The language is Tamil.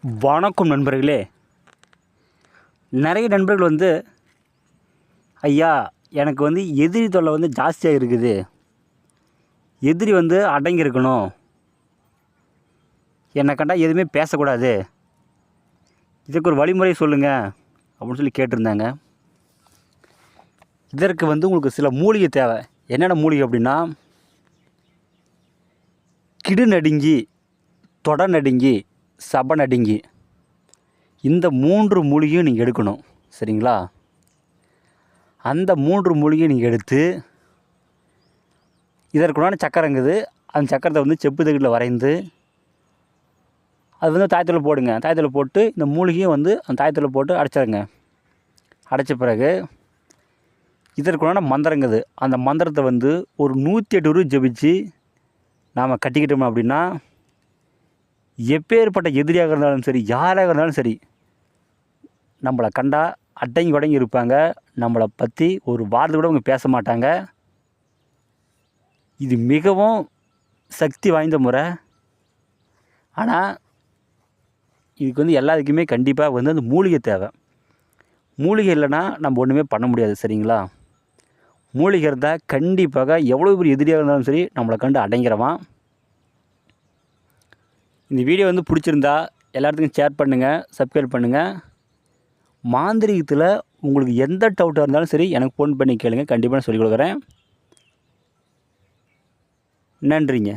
வணக்கம் நண்பர்களே. நிறைய நண்பர்கள் ஐயா எனக்கு எதிரி தொல்லை ஜாஸ்தியாக இருக்குது, எதிரி அடங்கியிருக்கணும், என்னை கண்டா எதுவுமே பேசக்கூடாது, இதுக்கு ஒரு வழிமுறை சொல்லுங்கள் அப்படின்னு சொல்லி கேட்டிருந்தாங்க. இதற்கு உங்களுக்கு சில மூலிகை தேவை. என்னென்ன மூலிகை அப்படின்னா, கிடு நடுங்கி, தொட நடுங்கி, சப நடுங்கி, இந்த 3 மூலிகையும் நீங்கள் எடுக்கணும். சரிங்களா? அந்த 3 மூலிகையும் நீங்கள் எடுத்து, இதற்குண்டான சக்கரைங்குது, அந்த சக்கரத்தை செப்பு தகட்டில் வரைந்து அது தாயத்தில் போடுங்க. தாயத்தில் போட்டு இந்த மூலிகையும் அந்த தாயத்தில் போட்டு அடைச்சிடுங்க. அடைச்ச பிறகு இதற்குண்டான மந்திரங்குது, அந்த மந்திரத்தை ஒரு 108 உரு ஜபிச்சு நாம் கட்டிக்கிட்டோம் அப்படின்னா, எப்பேற்பட்ட எதிரியாக இருந்தாலும் சரி, யாராக இருந்தாலும் சரி, நம்மளை கண்டா அடங்கி உடங்கி இருப்பாங்க. நம்மளை பற்றி ஒரு வார்த்தை கூட அவங்க பேச மாட்டாங்க. இது மிகவும் சக்தி வாய்ந்த முறை. ஆனால் இதுக்கு எல்லாத்துக்குமே கண்டிப்பாக அந்த மூலிகை தேவை. மூலிகை இல்லைன்னா நம்ம ஒன்றுமே பண்ண முடியாது. சரிங்களா? மூலிகை இருந்தால் கண்டிப்பாக எவ்வளோ பெரிய எதிரியாக இருந்தாலும் சரி நம்மளை கண்டு அடங்கிறவான். இந்த வீடியோ பிடிச்சிருந்தா எல்லாத்துக்கும் ஷேர் பண்ணுங்கள், சப்ஸ்கிரைப் பண்ணுங்கள். மாந்திரீகத்தில் உங்களுக்கு எந்த டவுட்டாக இருந்தாலும் சரி எனக்கு ஃபோன் பண்ணி கேளுங்க, கண்டிப்பாக நான் சொல்லிக் கொடுக்குறேன். நன்றிங்க.